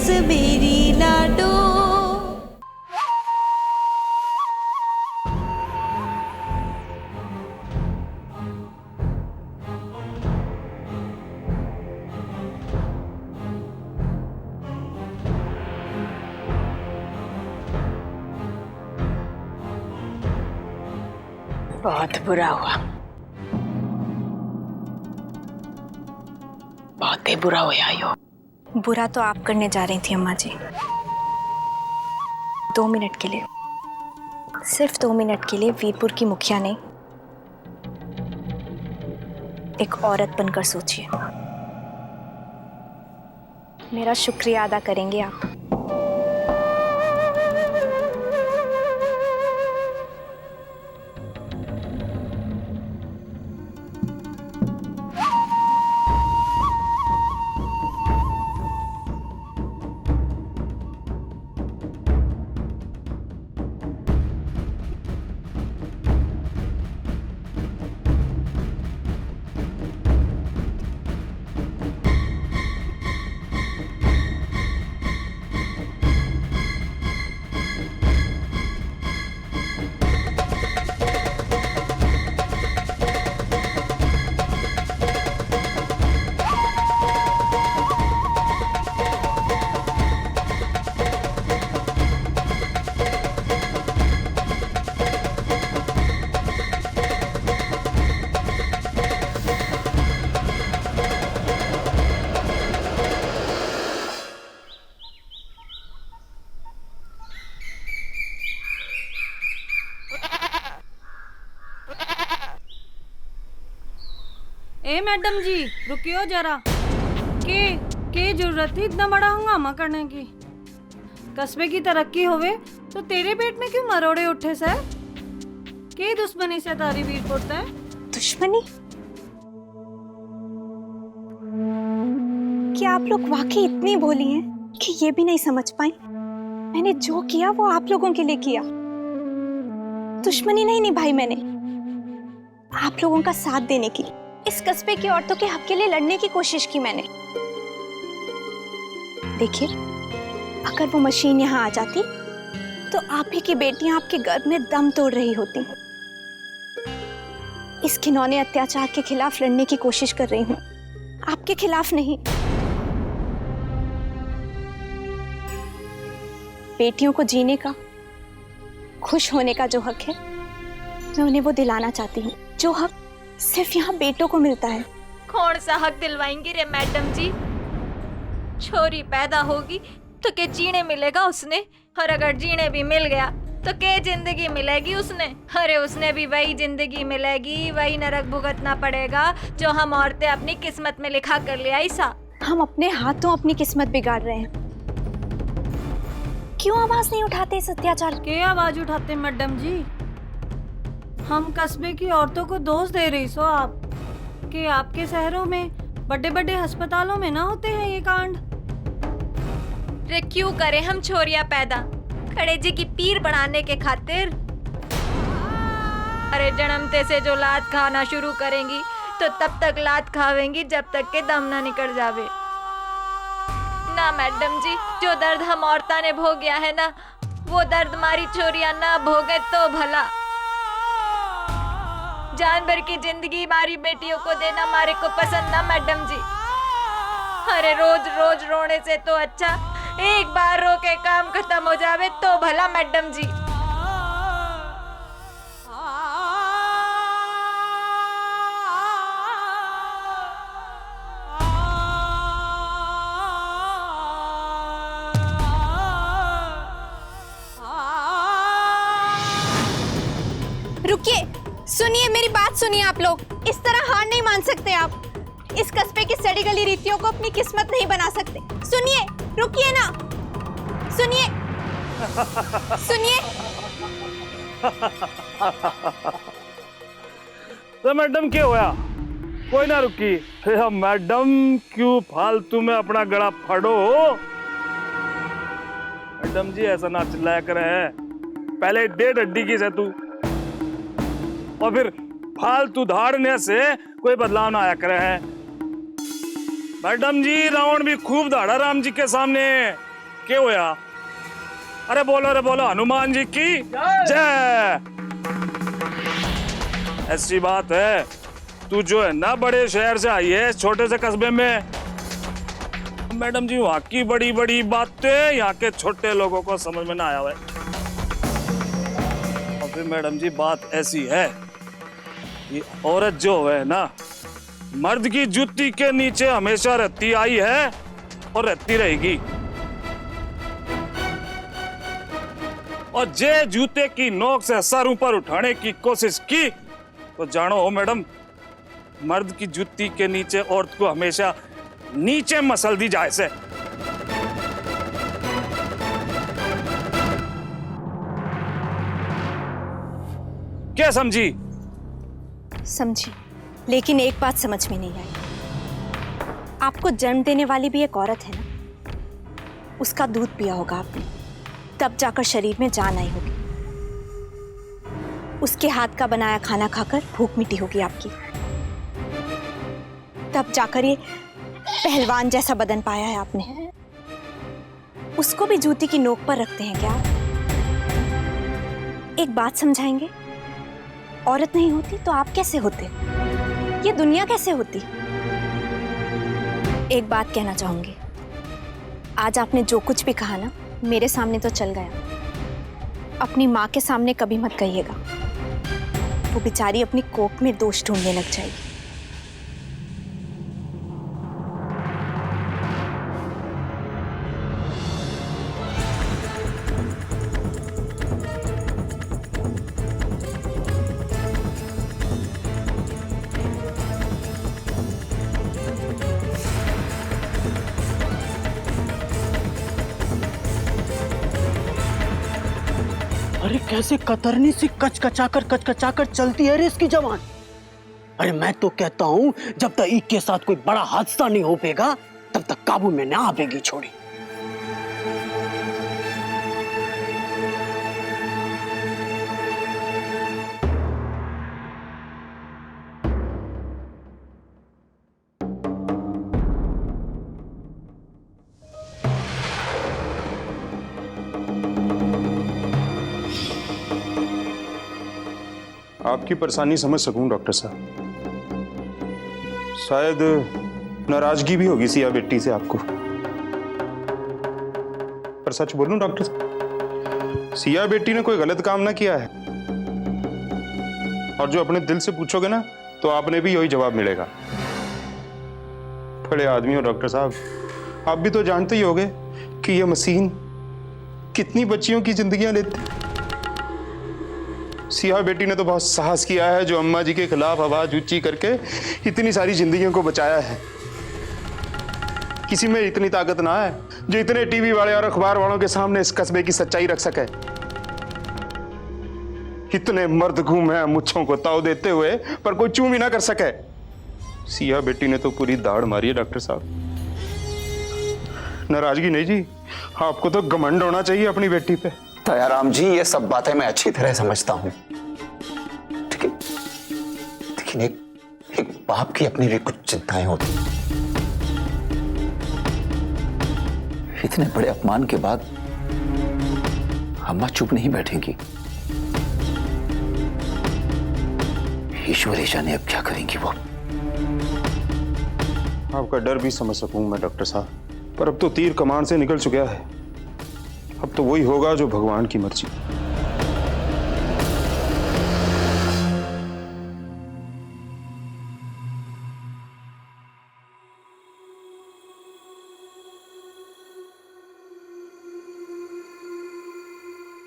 मेरी लाडो। बहुत बुरा हुआ, बहुत ही बुरा हुआ यो। बुरा तो आप करने जा रही थी अम्मा जी। 2 मिनट के लिए, सिर्फ 2 मिनट के लिए वीरपुर की मुखिया ने एक औरत बनकर सोचिए। मेरा शुक्रिया अदा करेंगे आप। ए मैडम जी रुकियो जरा। के जरूरत थी इतना बड़ा हंगामा करने की? कस्बे की तरक्की होवे तो तेरे पेट में क्यों मरोड़े उठे सर? के दुश्मनी से तारी वीरपुर है? दुश्मनी? क्या आप लोग वाकई इतनी भोली हैं कि ये भी नहीं समझ पाई? मैंने जो किया वो आप लोगों के लिए किया। दुश्मनी नहीं निभाई मैंने, आप लोगों का साथ देने की, इस कस्बे की औरतों के हक के लिए लड़ने की कोशिश की मैंने। देखिए, अगर वो मशीन यहाँ आ जाती तो आप ही की बेटियां आपके गर्भ में दम तोड़ रही होती। इस घिनौने अत्याचार के खिलाफ लड़ने की कोशिश कर रही हूँ, आपके खिलाफ नहीं। बेटियों को जीने का, खुश होने का जो हक है, मैं उन्हें वो दिलाना चाहती हूँ, जो हक सिर्फ यहाँ बेटों को मिलता है। कौन सा हक दिलवाएंगी रे मैडम जी? छोरी पैदा होगी तो के जीने मिलेगा उसने, और अगर जीने भी मिल गया तो के जिंदगी मिलेगी उसने? अरे उसने भी वही जिंदगी मिलेगी, वही नरक भुगतना पड़ेगा जो हम औरतें अपनी किस्मत में लिखा कर ले आई सा। हम अपने हाथों अपनी किस्मत बिगाड़ रहे हैं। क्यों आवाज नहीं उठाते इस अत्याचार? के आवाज उठाते मैडम जी? हम कस्बे की औरतों को दोष दे रही सो आप कि आपके शहरों में बड़े बड़े अस्पतालों में ना होते हैं ये कांड? रे क्यों करें हम छोरियां पैदा खड़े जी की पीर बनाने के खातिर? अरे जन्मते से जो लात खाना शुरू करेंगी तो तब तक लात खावेंगी जब तक के दम ना निकल जावे। ना मैडम जी, जो दर्द हम औरता ने भोगया है ना, वो दर्द मारी छोरियां ना भोगे तो भला। जानवर की जिंदगी मारी बेटियों को देना मारे को पसंद ना मैडम जी। अरे रोज रोज रोने से तो अच्छा एक बार रो के काम खत्म हो जावे तो भला मैडम जी। रुकिए, सुनिए मेरी बात सुनिए। आप लोग इस तरह हार नहीं मान सकते। आप इस कस्बे की सड़ी गली रीतियों को अपनी किस्मत नहीं बना सकते। सुनिए, रुकिए ना, सुनिए सुनिए। तो मैडम क्या होया? कोई ना रुकी। मैडम क्यों फालतू में अपना गला फाड़ो? मैडम जी ऐसा ना चिल्लाया करे। पहले डेढ़ हड्डी की से तू, और फिर फालतू धाड़ने से कोई बदलाव ना आया करे है। मैडम जी रावण भी खूब धाड़ा राम जी के सामने, क्या होया? अरे बोलो हनुमान जी की जय। ऐसी बात है, तू जो है ना बड़े शहर से आई है छोटे से कस्बे में। मैडम जी वहां की बड़ी बड़ी बातें यहाँ के छोटे लोगों को समझ में ना आया हुआ है। और फिर मैडम जी बात ऐसी है, ये औरत जो है ना मर्द की जूती के नीचे हमेशा रहती आई है और रहती रहेगी। और जे जूते की नोक से सर ऊपर उठाने की कोशिश की तो जानो हो मैडम, मर्द की जूती के नीचे औरत को हमेशा नीचे मसल दी जाए से। क्या समझी? समझी, लेकिन एक बात समझ में नहीं आई। आपको जन्म देने वाली भी एक औरत है ना, उसका दूध पिया होगा आपने, तब जाकर शरीर में जान आई होगी। उसके हाथ का बनाया खाना खाकर भूख मिटी होगी आपकी, तब जाकर ये पहलवान जैसा बदन पाया है आपने। उसको भी जूती की नोक पर रखते हैं क्या आप? एक बात समझाएंगे, औरत नहीं होती तो आप कैसे होते? ये दुनिया कैसे होती? एक बात कहना चाहूंगी, आज आपने जो कुछ भी कहा ना मेरे सामने तो चल गया, अपनी माँ के सामने कभी मत कहिएगा, वो बेचारी अपनी कोख में दोष ढूंढने लग जाएगी। अरे कैसे कतरनी सी कचकचाकर चलती है रे इसकी जवान। अरे मैं तो कहता हूं जब तक एक के साथ कोई बड़ा हादसा नहीं हो पेगा तब तक काबू में ना आवेगी छोड़ी। आपकी परेशानी समझ सकूं डॉक्टर साहब। शायद नाराजगी भी होगी सिया बेटी से आपको, पर सच बोलूं डॉक्टर साहब, सिया बेटी ने कोई गलत काम ना किया है। और जो अपने दिल से पूछोगे ना तो आपने भी यही जवाब मिलेगा। बड़े आदमी हो डॉक्टर साहब, आप भी तो जानते ही होंगे कि यह मशीन कितनी बच्चियों की जिंदगियां लेती है। सिया बेटी ने तो बहुत साहस किया है, जो अम्मा जी के खिलाफ आवाज ऊंची करके इतनी सारी जिंदगियों को बचाया है। किसी में इतनी ताकत ना है जो इतने टीवी वाले और अखबार वालों के सामने इस कस्बे की सच्चाई रख सके। इतने मर्द घूमे हैं मुच्छों को ताव देते हुए पर कोई चूं भी ना कर सके। सिया बेटी ने तो पूरी दाढ़ मारी है डॉक्टर साहब। नाराजगी नहीं जी, आपको तो घमंड होना चाहिए अपनी बेटी पे। दयाराम जी, ये सब बातें मैं अच्छी तरह समझता हूं, लेकिन एक बाप की अपनी भी कुछ चिंताएं होती। इतने बड़े अपमान के बाद अम्मा चुप नहीं बैठेंगी। ईश्वर ही जाने अब क्या करेंगी वो। आपका डर भी समझ सकूं मैं डॉक्टर साहब, पर अब तो तीर कमान से निकल चुका है। अब तो वही होगा जो भगवान की मर्जी।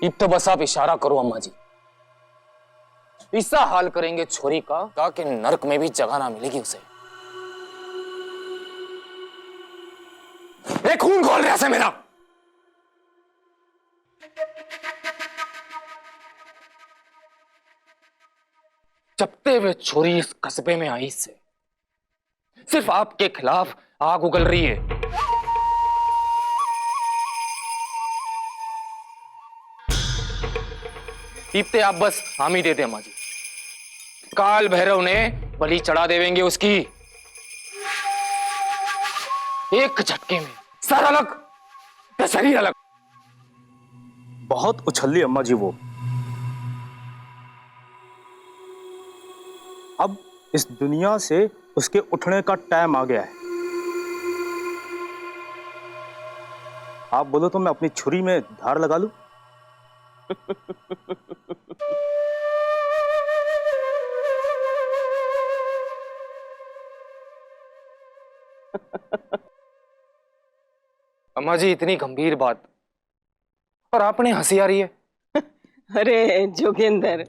अब तो बस आप इशारा करो अम्मा जी, ऐसा हाल करेंगे छोरी का कि नरक में भी जगह ना मिलेगी उसे। खून खोल रहा है मेरा। जबते हुए छोरी इस कस्बे में आई से सिर्फ आपके खिलाफ आग उगल रही है। पीपते आप बस हामी दे दे अम्मा जी, काल भैरव ने बलि चढ़ा देवेंगे उसकी। एक झटके में सारा लग तो शरीर अलग। बहुत उछली अम्मा जी वो। अब इस दुनिया से उसके उठने का टाइम आ गया है। आप बोलो तो मैं अपनी छुरी में धार लगा लूं? अम्मा जी इतनी गंभीर बात और आपने हंसी आ रही है। अरे जोगिंदर,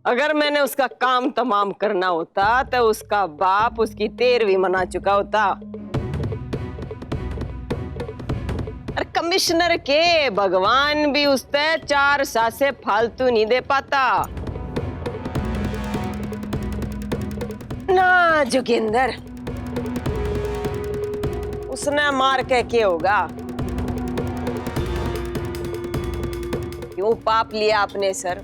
अगर मैंने उसका काम तमाम करना होता तो उसका बाप उसकी 13वीं मना चुका होता। और कमिश्नर के भगवान भी उससे 4 सासे फालतू नहीं दे पाता ना जोगिंदर। उसने मार के क्या होगा? क्यों पाप लिया अपने सर?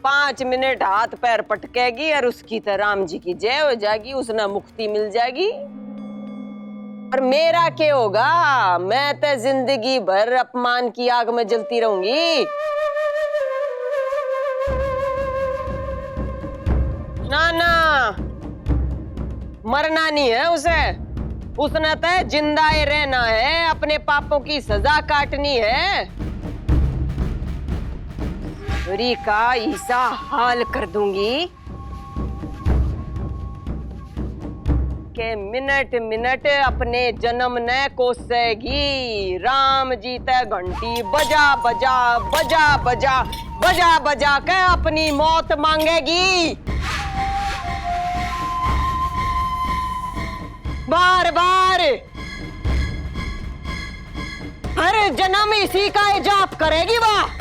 5 मिनट हाथ पैर पटकेगी और उसकी तो राम जी की जय हो जाएगी, उसने मुक्ति मिल जाएगी। और मेरा क्या होगा? मैं तो जिंदगी भर अपमान की आग में जलती रहूंगी। ना ना, मरना नहीं है उसे। उसने तो जिंदा ही रहना है, अपने पापों की सजा काटनी है। छुरी का ऐसा हाल कर दूंगी कि मिनट मिनट अपने जन्म ने कोसेगी। राम जी ते घंटी बजा बजा बजा बजा बजा बजा के अपनी मौत मांगेगी। बार बार हर जन्म इसी का जाप करेगी वाह।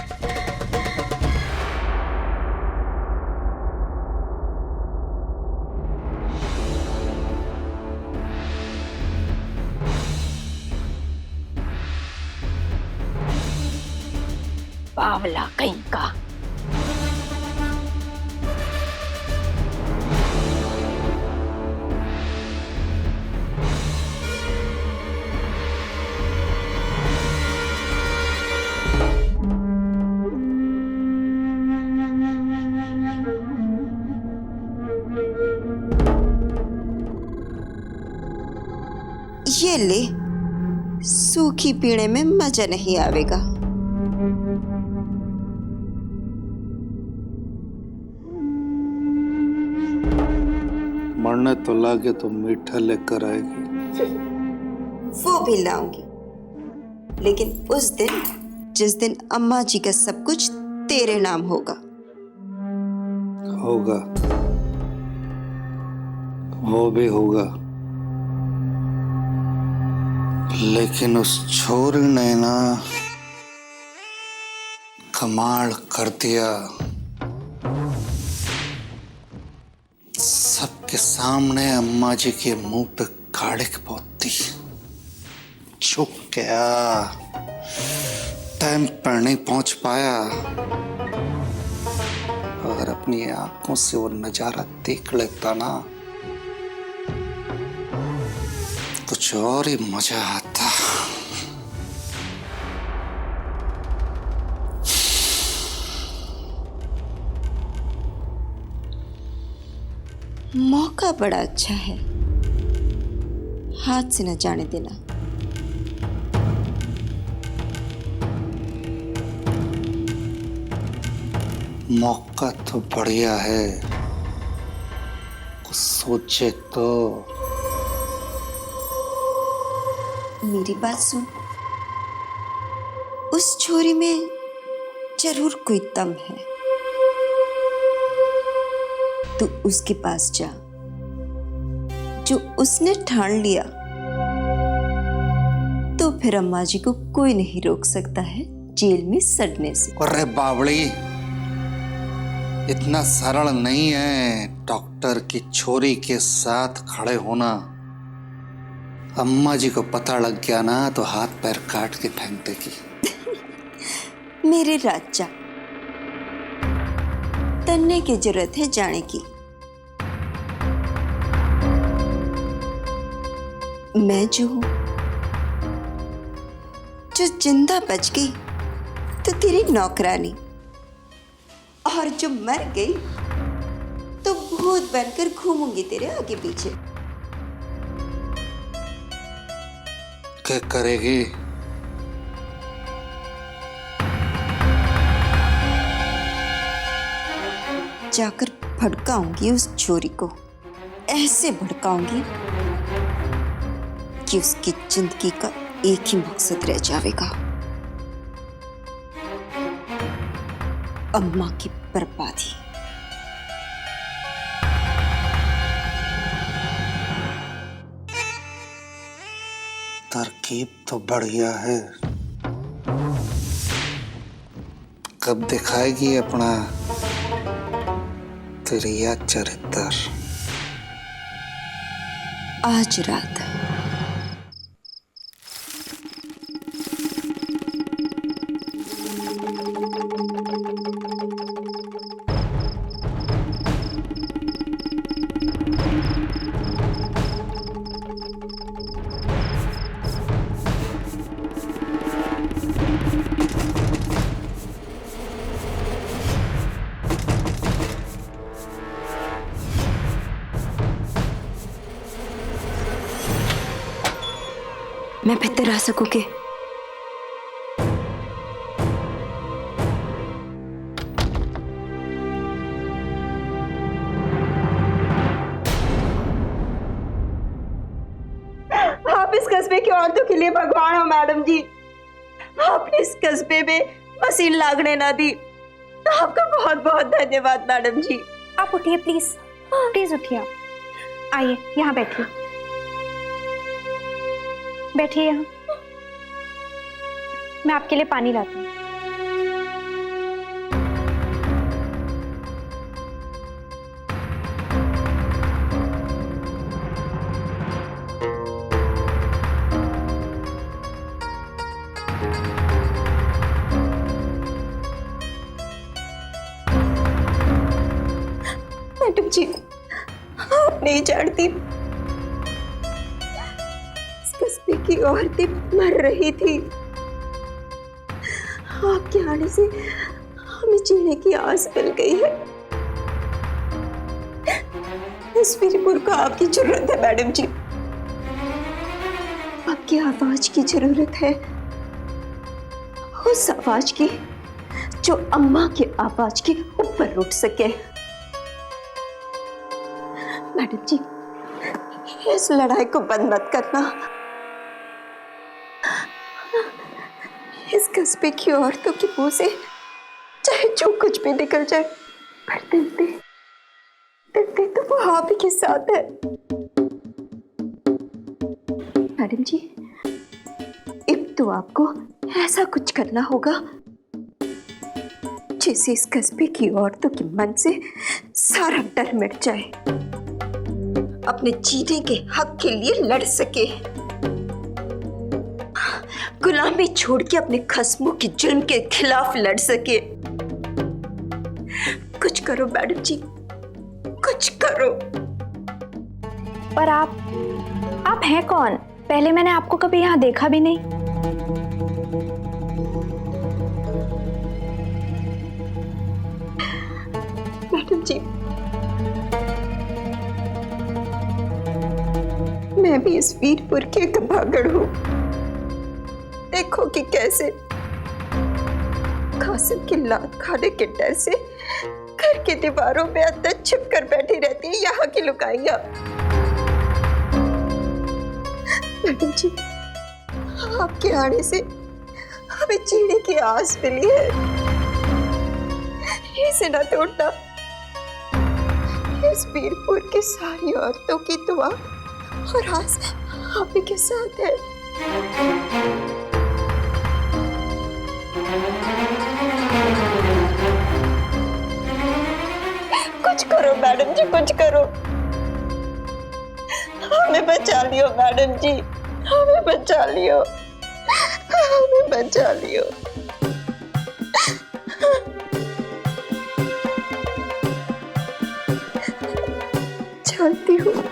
बावला कहीं का। ये ले, सूखी पीने में मजा नहीं आवेगा। मरने तो लागे तो मीठा लेकर आएगी। वो भी लाऊंगी, लेकिन उस दिन जिस दिन अम्मा जी का सब कुछ तेरे नाम होगा। होगा, वो भी होगा, लेकिन उस छोरी ने ना कमाल कर दिया। सबके सामने अम्मा जी के मुंह पे काढ़े पोत दी। चुप गया, टाइम पर नहीं पहुंच पाया। अगर अपनी आंखों से वो नजारा देख लेता ना, कुछ और ही मजा आता। मौका बड़ा अच्छा है, हाथ से न जाने देना। मौका तो बढ़िया है, कुछ सोचे तो। मेरी बात सुन, उस छोरी में जरूर कोई दम है। तू उसके पास जा, जो उसने ठान लिया तो फिर अम्मा जी को कोई नहीं रोक सकता है जेल में सड़ने से। अरे बावड़ी, इतना सरल नहीं है डॉक्टर की छोरी के साथ खड़े होना। अम्मा जी को पता लग गया ना तो हाथ पैर काट के फेंक देगी। मेरे राजा, तन्ने की जरूरत है जाने की। मैं जो हूं जो जिंदा बच गई तो तेरी नौकरानी, और जो मर गई तो भूत बनकर घूमूंगी तेरे आगे पीछे। क्या करेगी? जाकर भड़काऊंगी उस छोरी को, ऐसे भड़काऊंगी कि उसकी जिंदगी का एक ही मकसद रह जाएगा, अम्मा की बर्बादी। तरकीब तो बढ़िया है, कब दिखाएगी अपना तेरिया चरित्र? आज रात। मैं बेहतर आ सकूंगी। आप इस कस्बे की औरतों के लिए भगवान हो मैडम जी। आपने इस कस्बे में मशीन लागने ना दी, आपका बहुत बहुत धन्यवाद मैडम जी। आप उठिए प्लीज, प्लीज उठिए। आप आइए यहाँ बैठिए, बैठिए यहाँ। मैं आपके लिए पानी लाती हूँ। मैडम जी, आप नहीं जानती, इस कस्बे की औरतें मर रही थी। आपके आने से हमें जीने की आस मिल गई है। इस वीरपुर को आपकी जरूरत है मैडम जी, आपकी आवाज की जरूरत है, उस आवाज की जो अम्मा की आवाज के ऊपर उठ सके। मैडम जी, इस लड़ाई को बंद मत करना। इस कस्बे की औरतों की मुंह से चाहे जो कुछ भी निकल जाए, पर दिल दे तो वो आप ही के साथ है। मैडम जी, अब तो आपको ऐसा कुछ करना होगा जिससे इस कस्बे की औरतों के मन से सारा डर मिट जाए, अपने जीने के हक के लिए लड़ सके, गुलामी छोड़ के अपने खस्मों के जुर्म के खिलाफ लड़ सके। कुछ करो मैडम जी, कुछ करो। पर आप हैं कौन? पहले मैंने आपको कभी यहाँ देखा भी नहीं। मैडम जी, मैं भी इस वीरपुर की एक भागड़ हूं। देखो कि कैसे कासिम की लात खाने के डर से घर की दीवारों में अंदर छिप कर बैठी रहती है यहाँ की लुगाइयां। मैडम जी, आपके आने से हमें जीने की आस मिली है, इसे ना तोड़ना। इस वीरपुर की सारी औरतों की दुआ और आस आप ही के साथ है। कुछ करो मैडम जी, कुछ करो। हमें बचा लियो मैडम जी, हमें बचा लियो, हमें बचा लियो। चलती हूँ।